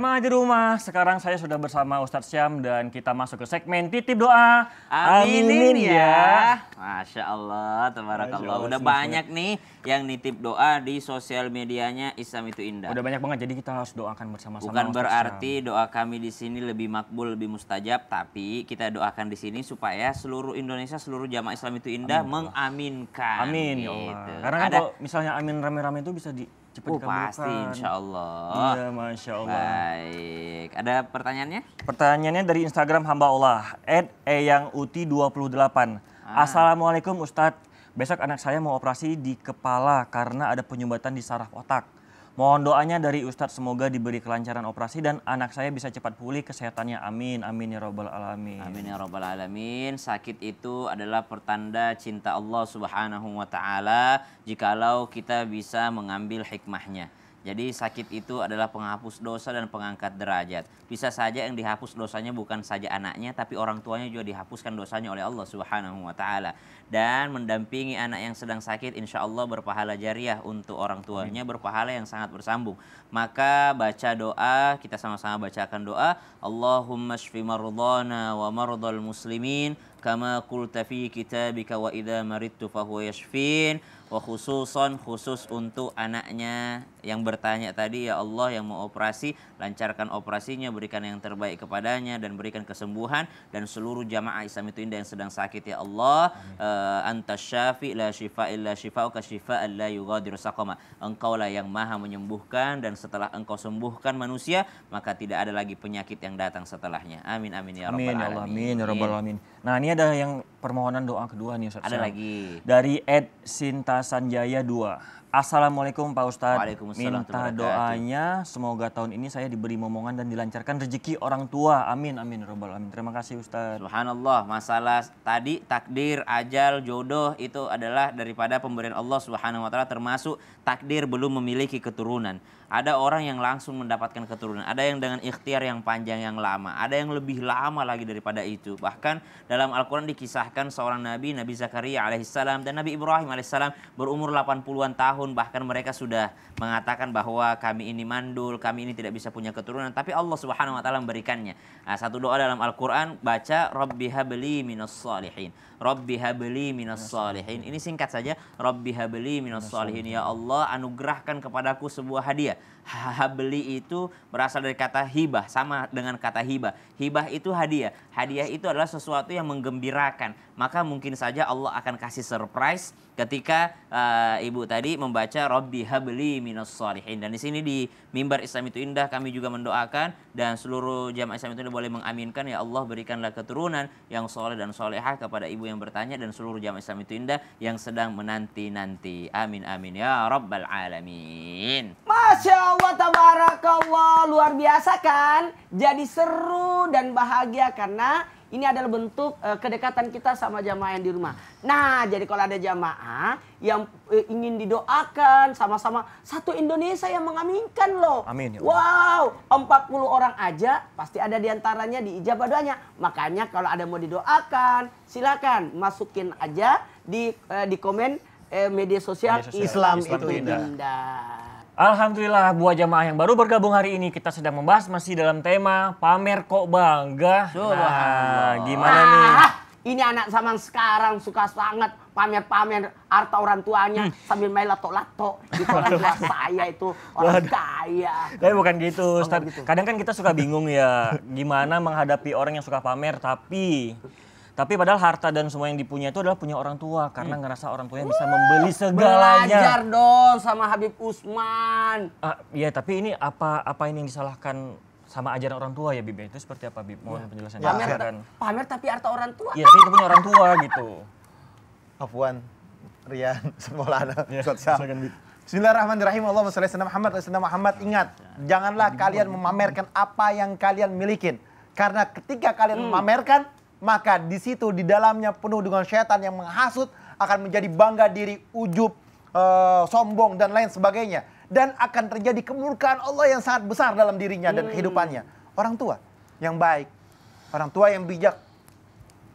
Jemaah di rumah, sekarang saya sudah bersama Ustadz Syam dan kita masuk ke segmen titip doa. Aminin Aminin ya. Masya Allah, tabarakallah. Udah banyak nih yang nitip doa di sosial medianya Islam itu Indah. Udah banyak banget, jadi kita harus doakan bersama-sama. Bukan Ustadz berarti Syam. doa kami di sini lebih makbul, lebih mustajab, tapi kita doakan di sini supaya seluruh Indonesia, seluruh jamaah Islam itu Indah mengaminkan. Amin ya Allah. Gitu. Karena kan kalau misalnya amin rame-rame itu bisa cepat dikabulkan. Pasti insya Allah. Iya, Masya Allah. Baik, ada pertanyaannya? Pertanyaannya dari Instagram hamba Allah, @eyang_uti28. Assalamualaikum Ustadz, besok anak saya mau operasi di kepala karena ada penyumbatan di saraf otak. Mohon doanya dari Ustadz, semoga diberi kelancaran operasi dan anak saya bisa cepat pulih kesehatannya. Amin, amin ya robbal alamin. Amin ya robbal alamin. Sakit itu adalah pertanda cinta Allah Subhanahu wa taala jikalau kita bisa mengambil hikmahnya. Jadi sakit itu adalah penghapus dosa dan pengangkat derajat. Bisa saja yang dihapus dosanya bukan saja anaknya, tapi orang tuanya juga dihapuskan dosanya oleh Allah Subhanahu wa taala. Dan mendampingi anak yang sedang sakit insya Allah berpahala jariah untuk orang tuanya, berpahala yang sangat bersambung. Maka baca doa, kita sama-sama bacakan doa. Allahumma shfi mardana wa mardal muslimin kama qulta fi kitabika wa idza maridtu fahuwa yashfin. Khusus untuk anaknya yang bertanya tadi, ya Allah yang mau operasi, lancarkan operasinya, berikan yang terbaik kepadanya dan berikan kesembuhan, dan seluruh jamaah Islam itu Indah yang sedang sakit ya Allah. Anta syafi la shifa illa shifauka shifaan la yughadiru saqama. Engkaulah yang maha menyembuhkan dan setelah engkau sembuhkan manusia maka tidak ada lagi penyakit yang datang setelahnya. Amin amin ya rabbal alamin. Amin ya rabbal alamin. Nah, ini ada yang permohonan doa kedua nih Ustadz. Ada lagi. Dari Sinta Sanjaya 2. Assalamualaikum Pak Ustadz, minta doanya semoga tahun ini saya diberi momongan dan dilancarkan rezeki orang tua. Amin, amin, robbal alamin. Terima kasih Ustadz. Subhanallah, masalah tadi takdir, ajal, jodoh itu adalah daripada pemberian Allah Subhanahu wa taala, termasuk takdir belum memiliki keturunan. Ada orang yang langsung mendapatkan keturunan, ada yang dengan ikhtiar yang panjang yang lama, ada yang lebih lama lagi daripada itu. Bahkan dalam Al-Quran dikisahkan seorang Nabi Zakaria alaihissalam dan Nabi Ibrahim alaihissalam berumur 80-an tahun, bahkan mereka sudah mengatakan bahwa kami ini mandul, kami ini tidak bisa punya keturunan, tapi Allah Subhanahu wa taala memberikannya. Nah, satu doa dalam Al-Quran, baca Rabbi habli minas salihin. Rabbi habli minas salihin. Ini singkat saja, Rabbi habli minas salihin. Ya Allah, anugerahkan kepadaku sebuah hadiah. Habli itu berasal dari kata hibah, sama dengan kata hibah. Hibah itu hadiah. Hadiah itu adalah sesuatu yang menggembirakan. Maka mungkin saja Allah akan kasih surprise ketika ibu tadi membaca Rabbi habli minas salihin. Dan di sini di mimbar Islam itu Indah kami juga mendoakan dan seluruh jamaah Islam itu boleh mengaminkan, ya Allah berikanlah keturunan yang soleh dan solehah kepada ibu yang bertanya dan seluruh jamaah Islam itu Indah yang sedang menanti-nanti. Amin amin ya rabbal alamin. Masya Allah, tabarakallah, luar biasa kan? Jadi seru dan bahagia karena ini adalah bentuk kedekatan kita sama jamaah yang di rumah. Nah, jadi kalau ada jamaah yang ingin didoakan sama-sama, satu Indonesia yang mengaminkan loh. Amin ya Allah. Wow, 40 orang aja pasti ada diantaranya diijabah doanya. Makanya kalau ada mau didoakan, silakan masukin aja di komen media sosial Islam itu Indah. Alhamdulillah, buat jamaah yang baru bergabung hari ini, kita sedang membahas masih dalam tema pamer kok bangga. Nah, gimana nih? Ini anak zaman sekarang suka sangat pamer-pamer harta orang tuanya sambil main lato-lato. Itu orang tua saya itu orang kaya. Tapi bukan gitu, Ustadz. Kadang kan kita suka bingung ya, gimana menghadapi orang yang suka pamer, tapi padahal harta dan semua yang dipunya itu adalah punya orang tua. Karena ngerasa orang tuanya bisa membeli segalanya. Belajar dong sama Habib Usman. Iya, tapi ini apa ini yang disalahkan sama ajaran orang tua ya, Bib? Itu seperti apa, Bib? Mohon penjelasannya. Pamer tapi harta orang tua. Iya, tapi itu punya orang tua gitu. Afwan, Rian, Semolana, Ya, Bismillahirrahmanirrahim. Allahumma shalli ala Muhammad. Ingat, janganlah kalian memamerkan apa yang kalian milikin. Karena ketika kalian memamerkan, maka di situ di dalamnya penuh dengan syaitan yang menghasut, akan menjadi bangga diri, ujub, sombong dan lain sebagainya, dan akan terjadi kemurkaan Allah yang sangat besar dalam dirinya dan kehidupannya. Orang tua yang baik, orang tua yang bijak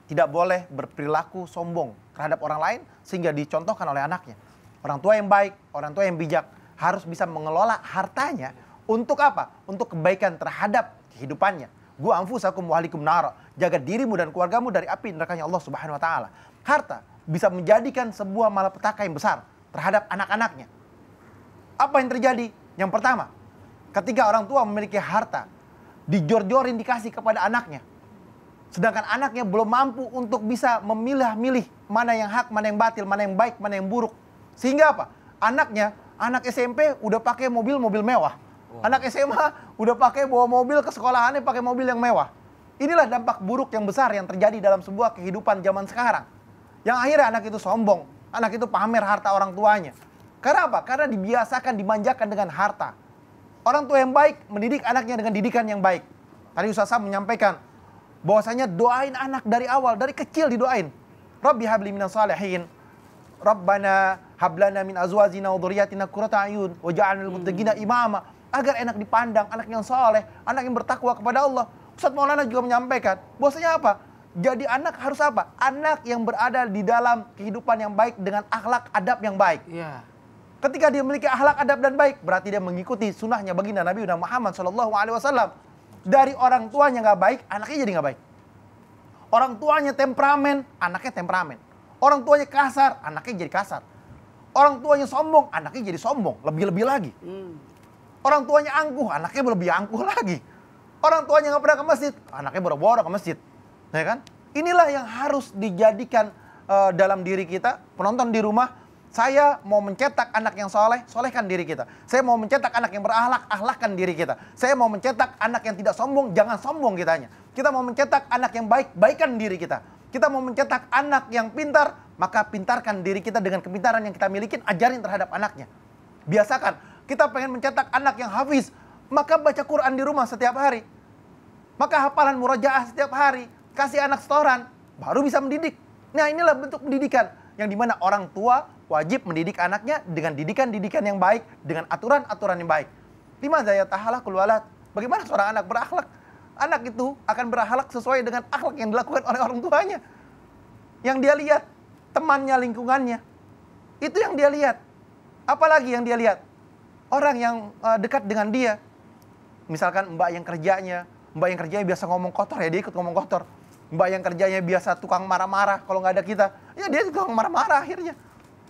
tidak boleh berperilaku sombong terhadap orang lain sehingga dicontohkan oleh anaknya. Orang tua yang baik, orang tua yang bijak harus bisa mengelola hartanya Untuk apa? Untuk kebaikan terhadap kehidupannya. Gu anfusakum wa ahlikum nara. Jaga dirimu dan keluargamu dari api nerakanya Allah Subhanahu wa taala. Harta bisa menjadikan sebuah malapetaka yang besar terhadap anak-anaknya. Apa yang terjadi? Yang pertama, ketika orang tua memiliki harta, dijor-jorin dikasih kepada anaknya. Sedangkan anaknya belum mampu untuk bisa memilah-milih mana yang hak, mana yang batil, mana yang baik, mana yang buruk. Sehingga apa? Anaknya, anak SMP udah pakai mobil mewah. Anak SMA udah pakai bawa mobil ke sekolahannya pakai mobil yang mewah. Inilah dampak buruk yang besar yang terjadi dalam sebuah kehidupan zaman sekarang. Yang akhirnya anak itu sombong, anak itu pamer harta orang tuanya. Karena apa? Karena dibiasakan dimanjakan dengan harta. Orang tua yang baik mendidik anaknya dengan didikan yang baik. Tadi Ustaz Sam menyampaikan bahwasanya doain anak dari awal, dari kecil didoain. Rabbi habli minas salihin. Rabbana hablana min azwajina wa dhurriyyatina qurrata a'yun waj'alna lil muttaqina imama. Agar enak dipandang, anak yang soleh, anak yang bertakwa kepada Allah. Ustaz Maulana juga menyampaikan bahwasanya apa? Jadi anak harus apa? Anak yang berada di dalam kehidupan yang baik dengan akhlak adab yang baik. Iya. Ketika dia memiliki akhlak adab dan baik, berarti dia mengikuti sunnahnya baginda Nabi Muhammad SAW. Dari orang tuanya nggak baik, anaknya jadi nggak baik. Orang tuanya temperamen, anaknya temperamen. Orang tuanya kasar, anaknya jadi kasar. Orang tuanya sombong, anaknya jadi sombong, lebih-lebih lagi. Orang tuanya angkuh, anaknya lebih angkuh lagi. Orang tuanya nggak pernah ke masjid, anaknya boro-boro ke masjid. Ya kan? Inilah yang harus dijadikan dalam diri kita, penonton di rumah. Saya mau mencetak anak yang soleh, solehkan diri kita. Saya mau mencetak anak yang berakhlak, akhlakkan diri kita. Saya mau mencetak anak yang tidak sombong, jangan sombong kitanya. Kita mau mencetak anak yang baik, baikkan diri kita. Kita mau mencetak anak yang pintar, maka pintarkan diri kita dengan kepintaran yang kita miliki, ajarin terhadap anaknya. Biasakan. Kita pengen mencetak anak yang hafiz, maka baca Quran di rumah setiap hari. Maka hafalan murajaah setiap hari. Kasih anak setoran, baru bisa mendidik. Nah inilah bentuk pendidikan. Yang dimana orang tua wajib mendidik anaknya dengan didikan-didikan yang baik, dengan aturan-aturan yang baik. Lima zayat ahlakul walad. Bagaimana seorang anak berakhlak? Anak itu akan berakhlak sesuai dengan akhlak yang dilakukan oleh orang tuanya. Yang dia lihat, temannya, lingkungannya. Itu yang dia lihat. Apalagi yang dia lihat? Orang yang dekat dengan dia. Misalkan mbak yang kerjanya biasa ngomong kotor, ya dia ikut ngomong kotor. Mbak yang kerjanya biasa tukang marah-marah kalau nggak ada kita, ya dia tukang marah-marah akhirnya.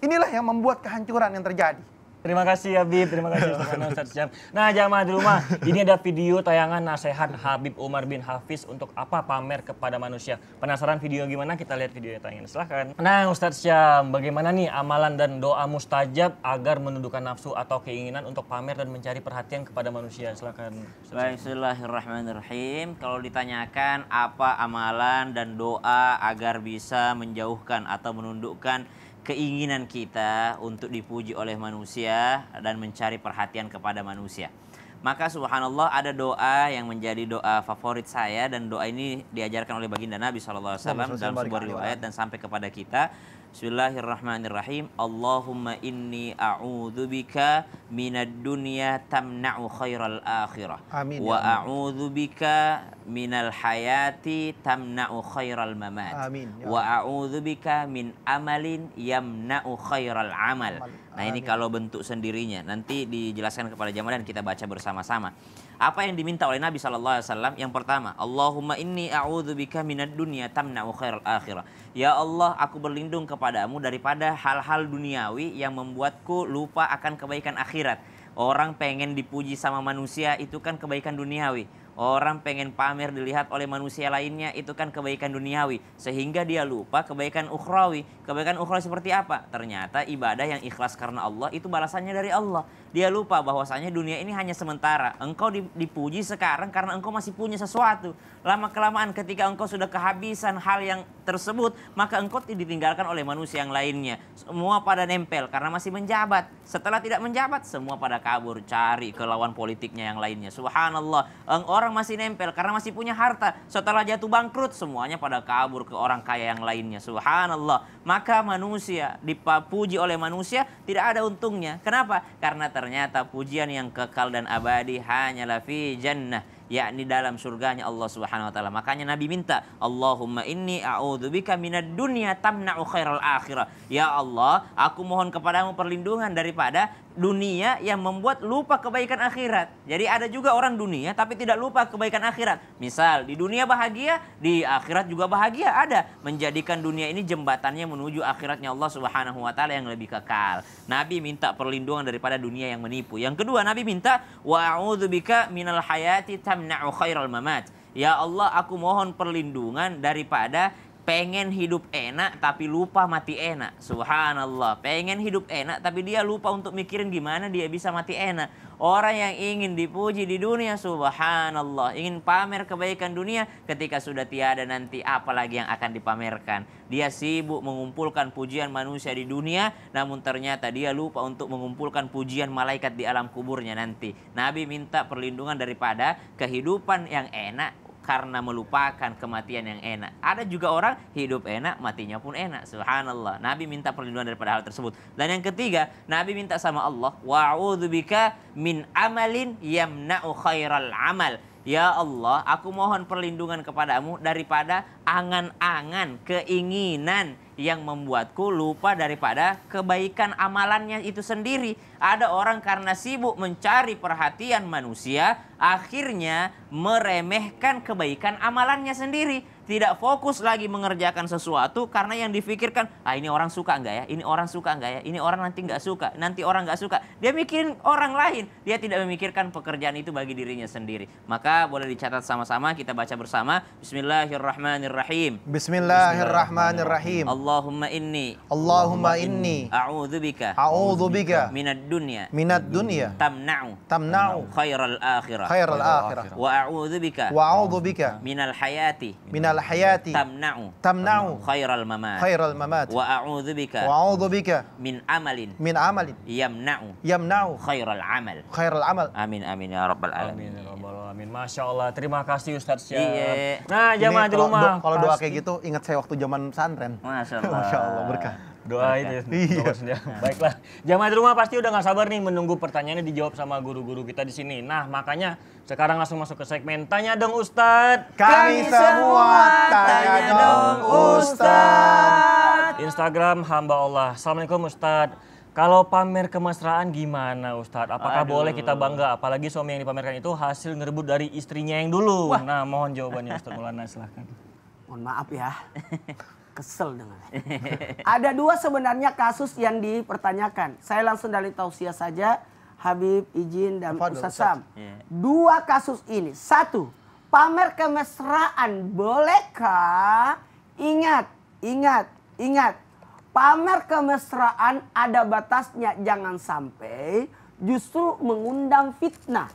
Inilah yang membuat kehancuran yang terjadi. Terima kasih Habib, terima kasih Ustaz Syam. Nah jamaah di rumah, ini ada video tayangan nasihat Habib Umar bin Hafiz untuk apa pamer kepada manusia. Penasaran video gimana? Kita lihat video tayangan, silahkan. Nah Ustaz Syam, bagaimana nih amalan dan doa mustajab agar menundukkan nafsu atau keinginan untuk pamer dan mencari perhatian kepada manusia? Silahkan. Bismillahirrahmanirrahim. Kalau ditanyakan apa amalan dan doa agar bisa menjauhkan atau menundukkan keinginan kita untuk dipuji oleh manusia dan mencari perhatian kepada manusia. Maka subhanallah ada doa yang menjadi doa favorit saya dan doa ini diajarkan oleh baginda Nabi SAW dalam sebuah riwayat dan sampai kepada kita. Bismillahirrahmanirrahim. Allahumma inni a'udzubika minad dunya tamna'u khairal akhirah. Amin. Wa a'udzubika minal hayati tamna'u khairal mamat. Amin. Wa a'udzubika min amalin yamna'u khairal amal. Nah ini kalau bentuk sendirinya. Nanti dijelaskan kepada jamaah dan kita baca bersama-sama. Apa yang diminta oleh Nabi SAW? Yang pertama, Allahumma inni a'udzubika minad dunya tamna'u khairal akhirah. Ya Allah, aku berlindung kepadamu daripada hal-hal duniawi yang membuatku lupa akan kebaikan akhirat. Orang pengen dipuji sama manusia itu kan kebaikan duniawi. Orang pengen pamer dilihat oleh manusia lainnya itu kan kebaikan duniawi. Sehingga dia lupa kebaikan ukhrawi. Kebaikan ukhrawi seperti apa? Ternyata ibadah yang ikhlas karena Allah itu balasannya dari Allah. Dia lupa bahwasanya dunia ini hanya sementara. Engkau dipuji sekarang karena engkau masih punya sesuatu. Lama-kelamaan ketika engkau sudah kehabisan hal yang tersebut, maka engkau ditinggalkan oleh manusia yang lainnya. Semua pada nempel karena masih menjabat. Setelah tidak menjabat, semua pada kabur cari ke lawan politiknya yang lainnya. Subhanallah. Orang masih nempel karena masih punya harta. Setelah jatuh bangkrut, semuanya pada kabur ke orang kaya yang lainnya. Subhanallah. Maka manusia dipuji oleh manusia tidak ada untungnya. Kenapa? Karena ternyata pujian yang kekal dan abadi hanyalah fi jannah, yakni dalam surganya Allah Subhanahu wa taala. Makanya Nabi minta, Allahumma inni a'udzubika minad dunya tamna'u khairal akhirah. Ya Allah, aku mohon kepadamu perlindungan daripada dunia yang membuat lupa kebaikan akhirat. Jadi ada juga orang dunia tapi tidak lupa kebaikan akhirat. Misal di dunia bahagia, di akhirat juga bahagia. Ada menjadikan dunia ini jembatannya menuju akhiratnya Allah Subhanahu wa taala yang lebih kekal. Nabi minta perlindungan daripada dunia yang menipu. Yang kedua, Nabi minta wa a'udzubika minal hayati tamna'u khairal mamat. Ya Allah, aku mohon perlindungan daripada pengen hidup enak tapi lupa mati enak. Subhanallah. Pengen hidup enak tapi dia lupa untuk mikirin gimana dia bisa mati enak. Orang yang ingin dipuji di dunia, subhanallah, ingin pamer kebaikan dunia, ketika sudah tiada nanti apalagi yang akan dipamerkan. Dia sibuk mengumpulkan pujian manusia di dunia, namun ternyata dia lupa untuk mengumpulkan pujian malaikat di alam kuburnya nanti. Nabi minta perlindungan daripada kehidupan yang enak karena melupakan kematian yang enak. Ada juga orang hidup enak, matinya pun enak. Subhanallah. Nabi minta perlindungan daripada hal tersebut. Dan yang ketiga, Nabi minta sama Allah, wa'udzubika min amalin yamna'u khairal amal. Ya Allah, aku mohon perlindungan kepadamu daripada angan-angan, keinginan yang membuatku lupa daripada kebaikan amalannya itu sendiri. Ada orang karena sibuk mencari perhatian manusia, akhirnya meremehkan kebaikan amalannya sendiri. Tidak fokus lagi mengerjakan sesuatu karena yang difikirkan, ini orang suka enggak ya? Ini orang suka enggak ya? Ini orang nanti enggak suka, nanti orang enggak suka. Dia mikirin orang lain, dia tidak memikirkan pekerjaan itu bagi dirinya sendiri. Maka boleh dicatat sama-sama, kita baca bersama. Bismillahirrahmanirrahim. Bismillahirrahmanirrahim. Allahumma inni a'udzubika minad dunya tamna'u khairal akhirah wa a'udzubika minal hayati tamna'u khairal mamat wa a'udzubika min amalin yamna'u khairal amal. Amin amin ya rabbal alamin. Amin. Masya Allah. Terima kasih Ustadz Syah. Iya. Nah, jamaah di rumah. Kalau doa kayak gitu ingat saya waktu zaman pesantren. Masya Allah. Masya Allah, berkah. Doa itu. Baiklah. Jamaah di rumah pasti udah gak sabar nih menunggu pertanyaannya dijawab sama guru-guru kita di sini. Nah, makanya sekarang langsung masuk ke segmen Tanya Dong Ustadz. Kami semua tanya dong Ustadz. Instagram hamba Allah. Assalamualaikum Ustadz. Kalau pamer kemesraan gimana Ustadz? Apakah boleh kita bangga? Apalagi suami yang dipamerkan itu hasil ngerebut dari istrinya yang dulu. Nah, mohon jawabannya Ustadz Maulana, silahkan. Mohon maaf ya. Kesel dengan. Ada dua sebenarnya kasus yang dipertanyakan. Saya langsung dari tausiah saja. Habib, izin, dan Ustaz Sam. Dua kasus ini. Satu, pamer kemesraan bolehkah? Ingat. Pamer kemesraan ada batasnya. Jangan sampai justru mengundang fitnah.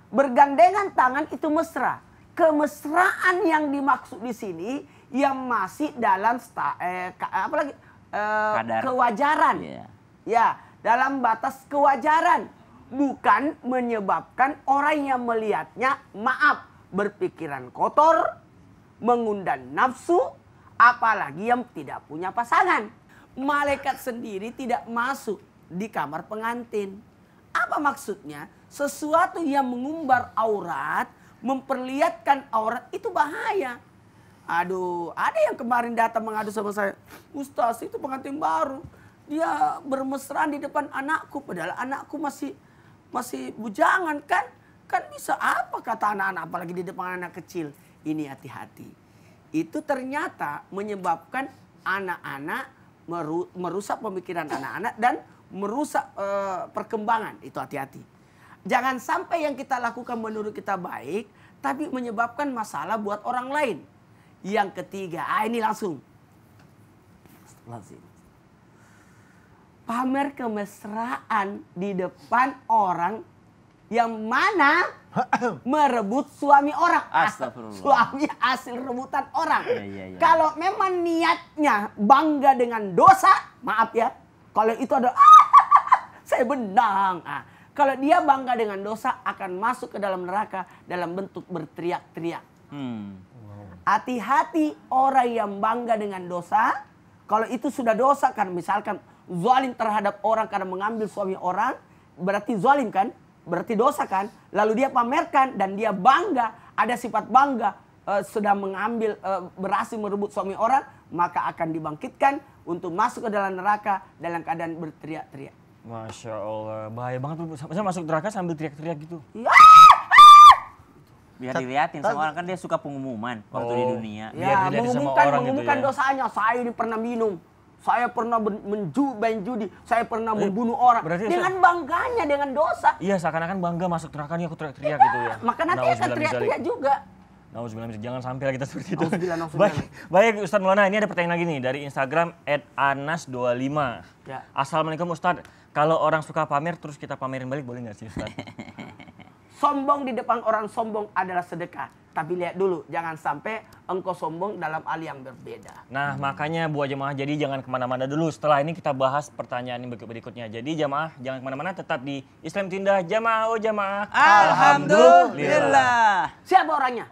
Bergandengan tangan itu mesra. Kemesraan yang dimaksud di sini yang masih dalam kewajaran. Ya, dalam batas kewajaran. Bukan menyebabkan orang yang melihatnya, berpikiran kotor, mengundang nafsu, apalagi yang tidak punya pasangan. Malaikat sendiri tidak masuk di kamar pengantin. Apa maksudnya? Sesuatu yang mengumbar aurat, memperlihatkan aurat itu bahaya. Aduh, ada yang kemarin datang mengadu sama saya. Ustaz, itu pengantin baru. Dia bermesraan di depan anakku. Padahal anakku masih bujangan kan. Kan bisa apa kata anak-anak, apalagi di depan anak kecil. Ini hati-hati. Itu ternyata menyebabkan anak-anak merusak pemikiran anak-anak dan merusak perkembangan. Itu hati-hati. Jangan sampai yang kita lakukan menurut kita baik, tapi menyebabkan masalah buat orang lain. Yang ketiga, ini langsung. Pamer kemesraan di depan orang yang mana merebut suami orang. Astagfirullah. Suami hasil rebutan orang. Ya. Kalau memang niatnya bangga dengan dosa, maaf ya. Kalau itu ada, saya benang. Kalau dia bangga dengan dosa akan masuk ke dalam neraka dalam bentuk berteriak-teriak. Hati-hati orang yang bangga dengan dosa. Kalau itu sudah dosa kan, misalkan zalim terhadap orang karena mengambil suami orang, berarti zalim kan? Berarti dosa kan? Lalu dia pamerkan dan dia bangga, ada sifat bangga, sudah mengambil, berhasil merebut suami orang, maka akan dibangkitkan untuk masuk ke dalam neraka dalam keadaan berteriak-teriak. Masya Allah, bahaya banget tuh. Saya masuk neraka sambil teriak-teriak gitu. Ya, Biar diliatin sama orang, kan dia suka pengumuman waktu di dunia. Biar dilihatin sama mengumumkan, orang gitu mengumumkan ya. dosanya. Saya ini pernah minum. Saya pernah main judi. Saya pernah membunuh orang. berarti Dengan bangganya, dengan dosa. Iya, seakan-akan bangga masuk neraka nih, aku teriak-teriak gitu ya. Maka nanti akan Nauzubillah min teriak-teriak dzalik. juga. Nauzubillah min dzalik. Jangan sampai lah kita seperti itu. Nauzubillah. Baik Ustadz Maulana, ini ada pertanyaan lagi nih dari Instagram @anas25. Ya. Assalamualaikum Ustadz, kalau orang suka pamer terus kita pamerin balik boleh nggak sih Ustadz? Sombong di depan orang sombong adalah sedekah. Tapi lihat dulu, jangan sampai engkau sombong dalam hal yang berbeda. Nah makanya buat jemaah jadi jangan kemana-mana dulu. Setelah ini kita bahas pertanyaan yang berikutnya. Jadi jemaah jangan kemana-mana, tetap di Islam Tindah. Jamaah oh jamaah. Alhamdulillah. Siapa orangnya?